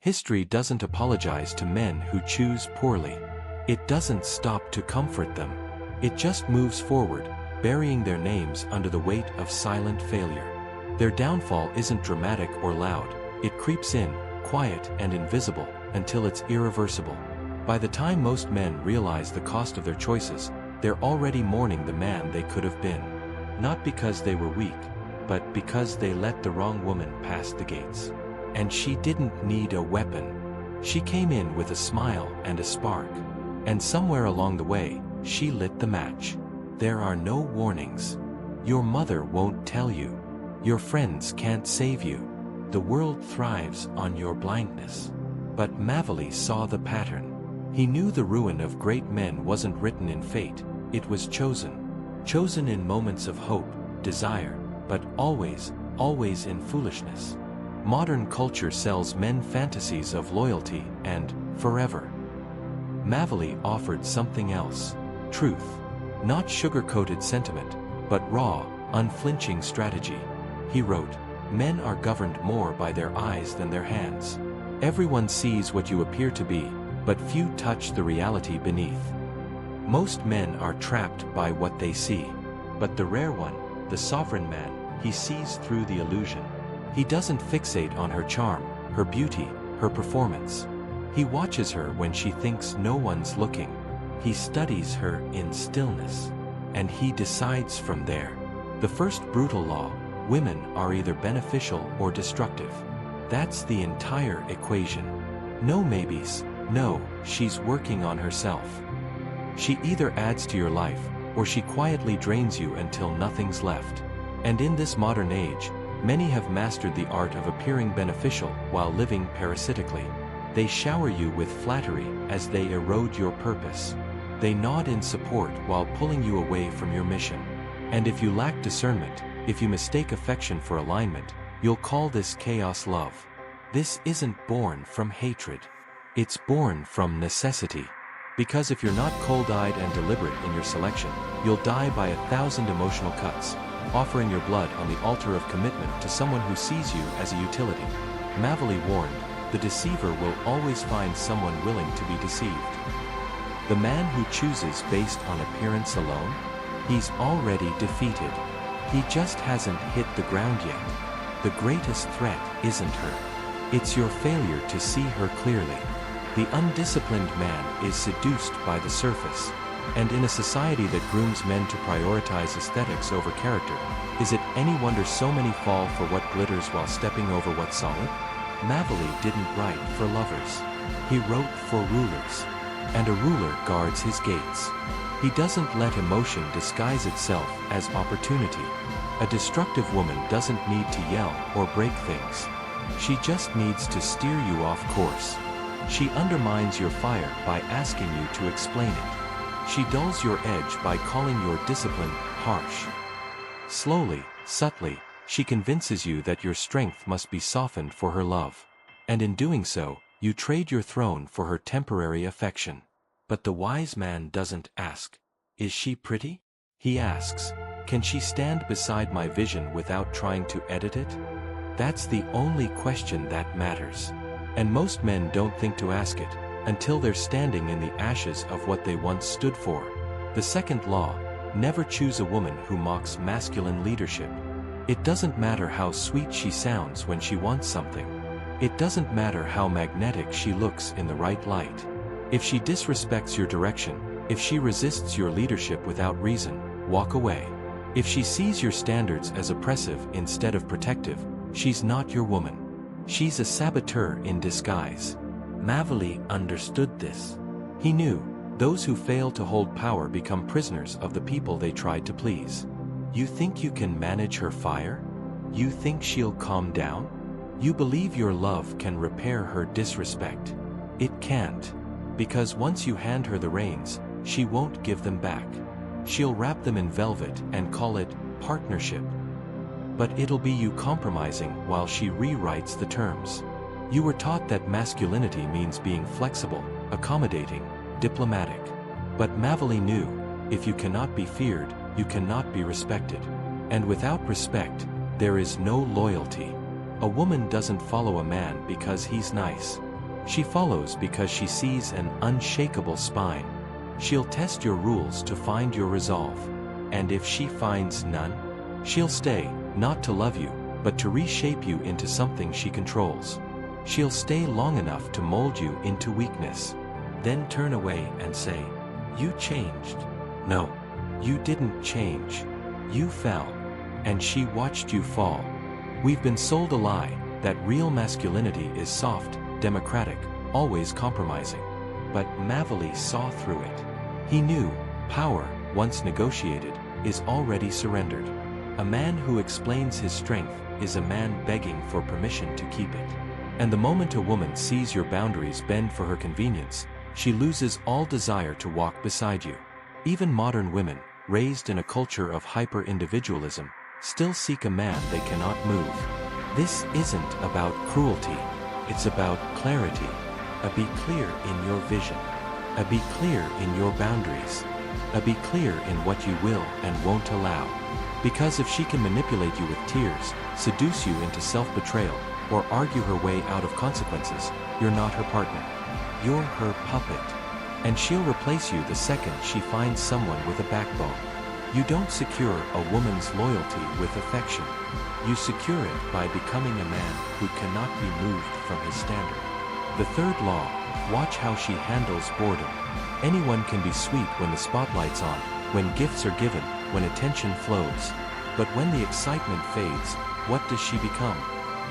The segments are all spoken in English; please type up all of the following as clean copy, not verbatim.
History doesn't apologize to men who choose poorly. It doesn't stop to comfort them. It just moves forward, burying their names under the weight of silent failure. Their downfall isn't dramatic or loud. It creeps in, quiet and invisible, until it's irreversible. By the time most men realize the cost of their choices, they're already mourning the man they could have been. Not because they were weak, but because they let the wrong woman pass the gates. And she didn't need a weapon. She came in with a smile and a spark. And somewhere along the way, she lit the match. There are no warnings. Your mother won't tell you. Your friends can't save you. The world thrives on your blindness. But Mavely saw the pattern. He knew the ruin of great men wasn't written in fate, it was chosen. Chosen in moments of hope, desire, but always, always in foolishness. Modern culture sells men fantasies of loyalty and forever. Mavely offered something else. Truth. Not sugar-coated sentiment, but raw, unflinching strategy. He wrote, "Men are governed more by their eyes than their hands. Everyone sees what you appear to be, but few touch the reality beneath. Most men are trapped by what they see. But the rare one, the sovereign man, he sees through the illusion. He doesn't fixate on her charm, her beauty, her performance. He watches her when she thinks no one's looking. He studies her in stillness. And he decides from there. The first brutal law, women are either beneficial or destructive. That's the entire equation. No maybes, no, she's working on herself. She either adds to your life, or she quietly drains you until nothing's left. And in this modern age, many have mastered the art of appearing beneficial while living parasitically. They shower you with flattery as they erode your purpose. They nod in support while pulling you away from your mission. And if you lack discernment, if you mistake affection for alignment, you'll call this chaos love. This isn't born from hatred. It's born from necessity. Because if you're not cold-eyed and deliberate in your selection, you'll die by 1,000 emotional cuts, offering your blood on the altar of commitment to someone who sees you as a utility. Mavely warned, the deceiver will always find someone willing to be deceived. The man who chooses based on appearance alone, he's already defeated. He just hasn't hit the ground yet. The greatest threat isn't her. It's your failure to see her clearly. The undisciplined man is seduced by the surface. And in a society that grooms men to prioritize aesthetics over character, is it any wonder so many fall for what glitters while stepping over what's solid? Mavely didn't write for lovers. He wrote for rulers. And a ruler guards his gates. He doesn't let emotion disguise itself as opportunity. A destructive woman doesn't need to yell or break things. She just needs to steer you off course. She undermines your fire by asking you to explain it. She dulls your edge by calling your discipline harsh. Slowly, subtly, she convinces you that your strength must be softened for her love. And in doing so, you trade your throne for her temporary affection. But the wise man doesn't ask, "Is she pretty?" He asks, "Can she stand beside my vision without trying to edit it?" That's the only question that matters. And most men don't think to ask it, until they're standing in the ashes of what they once stood for. The second law, never choose a woman who mocks masculine leadership. It doesn't matter how sweet she sounds when she wants something. It doesn't matter how magnetic she looks in the right light. If she disrespects your direction, if she resists your leadership without reason, walk away. If she sees your standards as oppressive instead of protective, she's not your woman. She's a saboteur in disguise. Mavely understood this. He knew, those who fail to hold power become prisoners of the people they tried to please. You think you can manage her fire? You think she'll calm down? You believe your love can repair her disrespect. It can't. Because once you hand her the reins, she won't give them back. She'll wrap them in velvet and call it partnership. But it'll be you compromising while she rewrites the terms. You were taught that masculinity means being flexible, accommodating, diplomatic. But Mavely knew, if you cannot be feared, you cannot be respected. And without respect, there is no loyalty. A woman doesn't follow a man because he's nice. She follows because she sees an unshakable spine. She'll test your rules to find your resolve. And if she finds none, she'll stay, not to love you, but to reshape you into something she controls. She'll stay long enough to mold you into weakness, then turn away and say, "You changed." No, you didn't change. You fell. And she watched you fall. We've been sold a lie, that real masculinity is soft, democratic, always compromising. But Mavali saw through it. He knew, power, once negotiated, is already surrendered. A man who explains his strength is a man begging for permission to keep it. And the moment a woman sees your boundaries bend for her convenience, she loses all desire to walk beside you. Even modern women, raised in a culture of hyper-individualism, still seek a man they cannot move. This isn't about cruelty, it's about clarity. A be clear in your vision. A be clear in your boundaries. A be clear in what you will and won't allow. Because if she can manipulate you with tears, seduce you into self-betrayal, or argue her way out of consequences, you're not her partner. You're her puppet. And she'll replace you the second she finds someone with a backbone. You don't secure a woman's loyalty with affection. You secure it by becoming a man who cannot be moved from his standard. The third law, watch how she handles boredom. Anyone can be sweet when the spotlight's on, when gifts are given, when attention flows. But when the excitement fades, what does she become?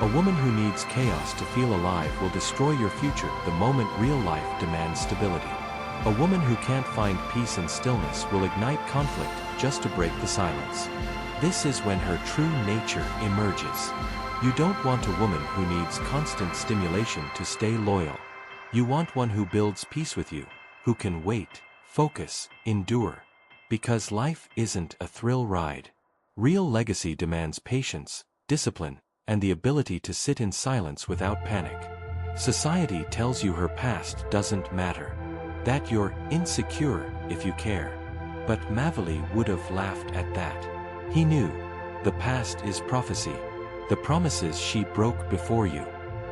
A woman who needs chaos to feel alive will destroy your future the moment real life demands stability. A woman who can't find peace and stillness will ignite conflict just to break the silence. This is when her true nature emerges. You don't want a woman who needs constant stimulation to stay loyal. You want one who builds peace with you, who can wait, focus, endure. Because life isn't a thrill ride. Real legacy demands patience, discipline, and the ability to sit in silence without panic. Society tells you her past doesn't matter, that you're insecure if you care. But Mavali would have laughed at that. He knew, the past is prophecy. The promises she broke before you.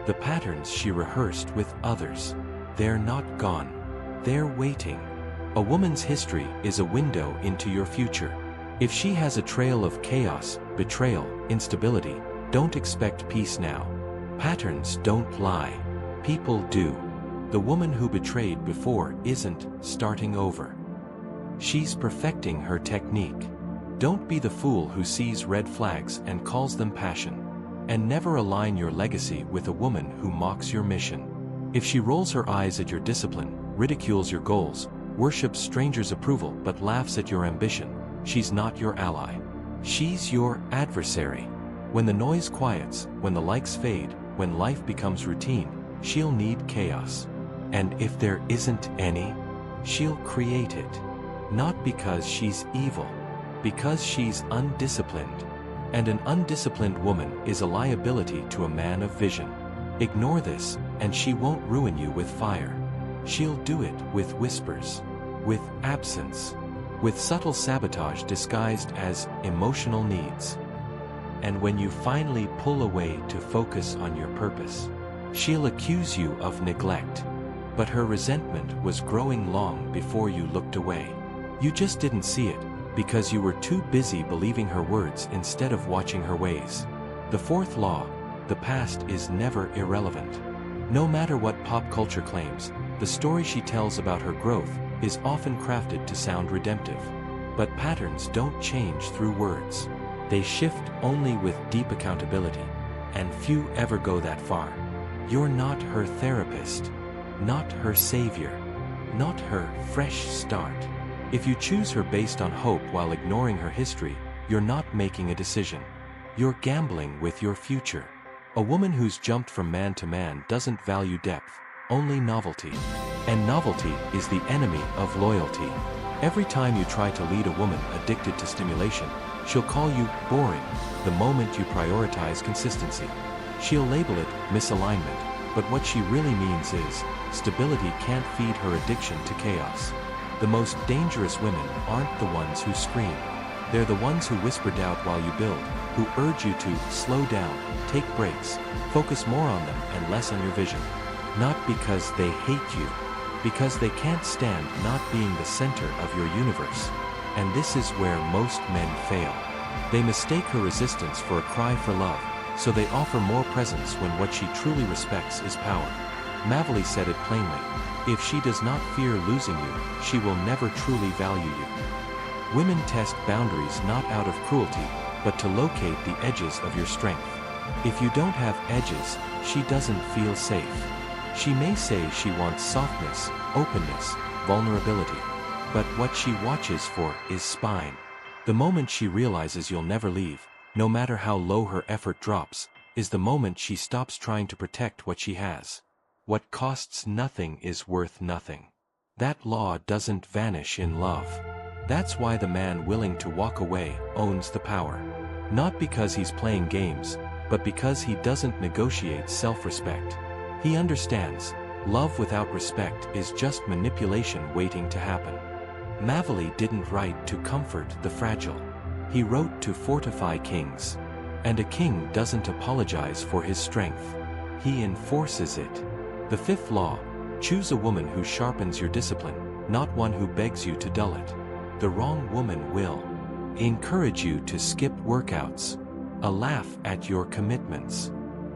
The patterns she rehearsed with others. They're not gone. They're waiting. A woman's history is a window into your future. If she has a trail of chaos, betrayal, instability, don't expect peace now. Patterns don't lie. People do. The woman who betrayed before isn't starting over. She's perfecting her technique. Don't be the fool who sees red flags and calls them passion. And never align your legacy with a woman who mocks your mission. If she rolls her eyes at your discipline, ridicules your goals, worships strangers' approval but laughs at your ambition, she's not your ally. She's your adversary. When the noise quiets, when the likes fade, when life becomes routine, she'll need chaos. And if there isn't any, she'll create it. Not because she's evil, because she's undisciplined. And an undisciplined woman is a liability to a man of vision. Ignore this, and she won't ruin you with fire. She'll do it with whispers, with absence, with subtle sabotage disguised as emotional needs. And when you finally pull away to focus on your purpose, she'll accuse you of neglect. But her resentment was growing long before you looked away. You just didn't see it, because you were too busy believing her words instead of watching her ways. The fourth law, the past is never irrelevant. No matter what pop culture claims, the story she tells about her growth is often crafted to sound redemptive. But patterns don't change through words. They shift only with deep accountability, and few ever go that far. You're not her therapist, not her savior, not her fresh start. If you choose her based on hope while ignoring her history, you're not making a decision. You're gambling with your future. A woman who's jumped from man to man doesn't value depth, only novelty. And novelty is the enemy of loyalty. Every time you try to lead a woman addicted to stimulation, she'll call you boring the moment you prioritize consistency. She'll label it misalignment, but what she really means is, stability can't feed her addiction to chaos. The most dangerous women aren't the ones who scream. They're the ones who whisper doubt while you build, who urge you to slow down, take breaks, focus more on them and less on your vision. Not because they hate you, because they can't stand not being the center of your universe. And this is where most men fail. They mistake her resistance for a cry for love, so they offer more presence when what she truly respects is power. Mavely said it plainly: if she does not fear losing you, she will never truly value you. Women test boundaries not out of cruelty, but to locate the edges of your strength. If you don't have edges, she doesn't feel safe. She may say she wants softness, openness, vulnerability. But what she watches for is spine. The moment she realizes you'll never leave, no matter how low her effort drops, is the moment she stops trying to protect what she has. What costs nothing is worth nothing. That law doesn't vanish in love. That's why the man willing to walk away owns the power. Not because he's playing games, but because he doesn't negotiate self-respect. He understands, love without respect is just manipulation waiting to happen. Mavely didn't write to comfort the fragile. He wrote to fortify kings. And a king doesn't apologize for his strength. He enforces it. The fifth law: choose a woman who sharpens your discipline, not one who begs you to dull it. The wrong woman will encourage you to skip workouts, a laugh at your commitments,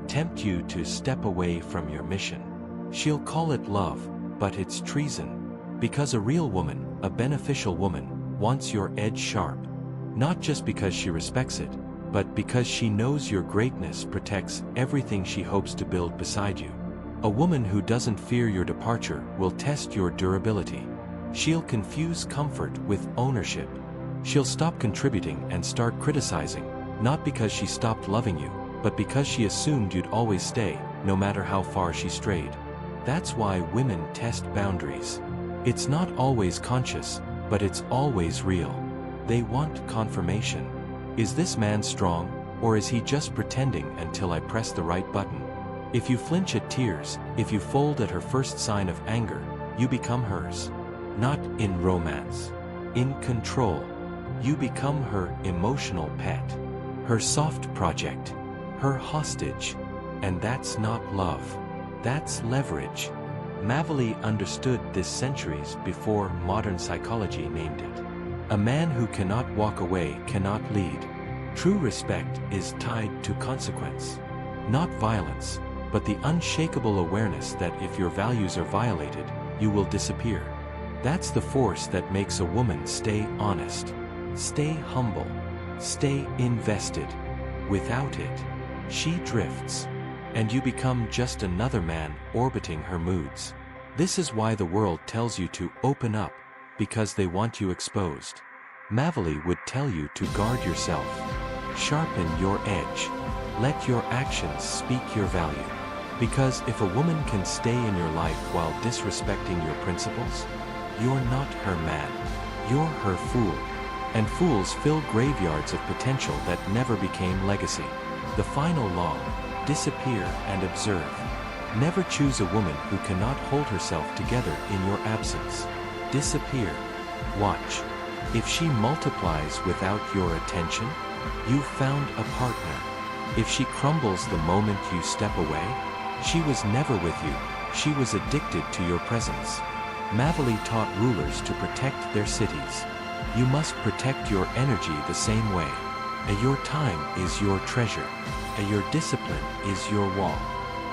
tempt you to step away from your mission. She'll call it love, but it's treason. Because a real woman, a beneficial woman, wants your edge sharp. Not just because she respects it, but because she knows your greatness protects everything she hopes to build beside you. A woman who doesn't fear your departure will test your durability. She'll confuse comfort with ownership. She'll stop contributing and start criticizing, not because she stopped loving you, but because she assumed you'd always stay, no matter how far she strayed. That's why women test boundaries. It's not always conscious, but it's always real. They want confirmation. Is this man strong, or is he just pretending until I press the right button? If you flinch at tears, if you fold at her first sign of anger, you become hers. Not in romance. In control. You become her emotional pet. Her soft project. Her hostage. And that's not love. That's leverage. Mavely understood this centuries before modern psychology named it. A man who cannot walk away cannot lead. True respect is tied to consequence. Not violence, but the unshakable awareness that if your values are violated, you will disappear. That's the force that makes a woman stay honest, stay humble, stay invested. Without it, she drifts, and you become just another man orbiting her moods. This is why the world tells you to open up, because they want you exposed. Mavely would tell you to guard yourself. Sharpen your edge. Let your actions speak your value. Because if a woman can stay in your life while disrespecting your principles, you're not her man. You're her fool. And fools fill graveyards of potential that never became legacy. The final law: disappear and observe. Never choose a woman who cannot hold herself together in your absence. Disappear. Watch. If she multiplies without your attention, you've found a partner. If she crumbles the moment you step away, she was never with you, she was addicted to your presence. Mavely taught rulers to protect their cities. You must protect your energy the same way. Your time is your treasure. Your discipline is your wall.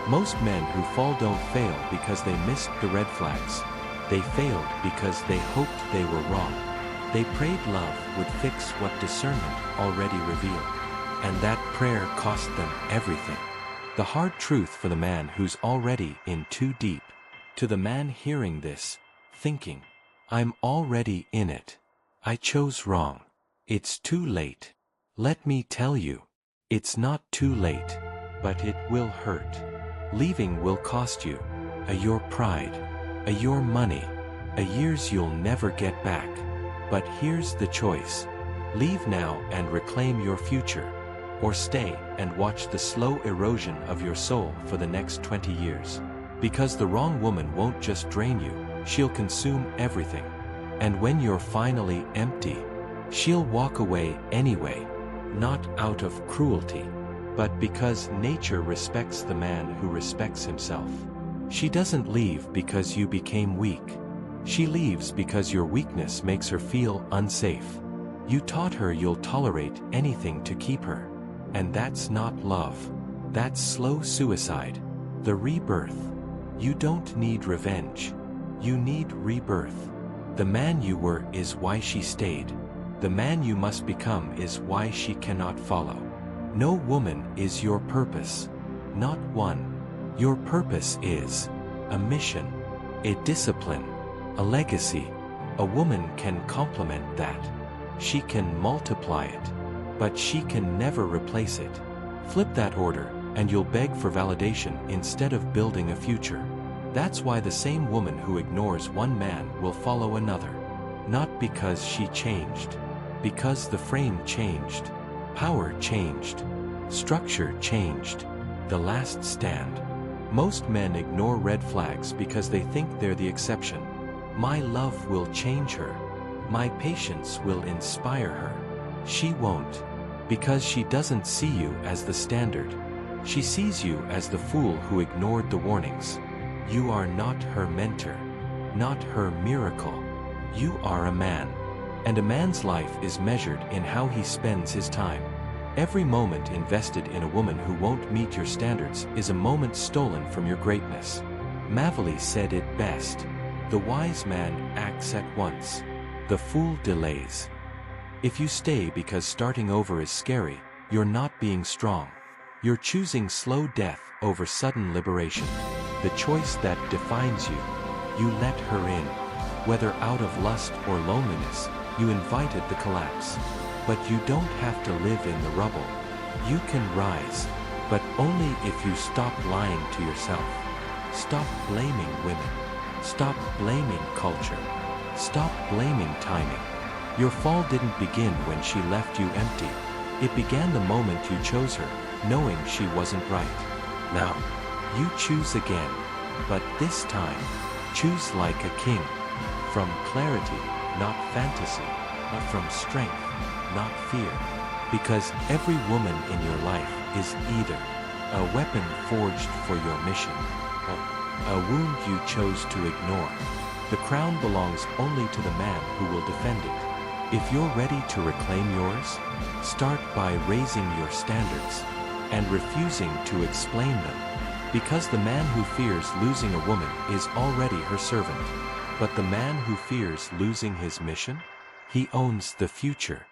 Most men who fall don't fail because they missed the red flags. They failed because they hoped they were wrong. They prayed love would fix what discernment already revealed. And that prayer cost them everything. The hard truth for the man who's already in too deep. To the man hearing this, thinking, I'm already in it. I chose wrong. It's too late. Let me tell you, it's not too late, but it will hurt. Leaving will cost you your pride, your money, years you'll never get back. But here's the choice. Leave now and reclaim your future, or stay and watch the slow erosion of your soul for the next 20 years. Because the wrong woman won't just drain you, she'll consume everything. And when you're finally empty, she'll walk away anyway, not out of cruelty, but because nature respects the man who respects himself. She doesn't leave because you became weak. She leaves because your weakness makes her feel unsafe. You taught her you'll tolerate anything to keep her. And that's not love. That's slow suicide. The rebirth. You don't need revenge. You need rebirth. The man you were is why she stayed. The man you must become is why she cannot follow. No woman is your purpose. Not one. Your purpose is a mission, a discipline, a legacy. A woman can complement that. She can multiply it, but she can never replace it. Flip that order, and you'll beg for validation instead of building a future. That's why the same woman who ignores one man will follow another. Not because she changed. Because the frame changed. Power changed. Structure changed. The last stand. Most men ignore red flags because they think they're the exception. My love will change her. My patience will inspire her. She won't. Because she doesn't see you as the standard. She sees you as the fool who ignored the warnings. You are not her mentor. Not her miracle. You are a man. And a man's life is measured in how he spends his time. Every moment invested in a woman who won't meet your standards is a moment stolen from your greatness. Macaulay said it best. The wise man acts at once. The fool delays. If you stay because starting over is scary, you're not being strong. You're choosing slow death over sudden liberation. The choice that defines you. You let her in. Whether out of lust or loneliness, you invited the collapse. But you don't have to live in the rubble. You can rise, but only if you stop lying to yourself. Stop blaming women. Stop blaming culture. Stop blaming timing. Your fall didn't begin when she left you empty. It began the moment you chose her, knowing she wasn't right. Now, you choose again, but this time, choose like a king. From clarity, not fantasy, but from strength, not fear. Because every woman in your life is either a weapon forged for your mission, or a wound you chose to ignore. The crown belongs only to the man who will defend it. If you're ready to reclaim yours, start by raising your standards and refusing to explain them. Because the man who fears losing a woman is already her servant. But the man who fears losing his mission, he owns the future.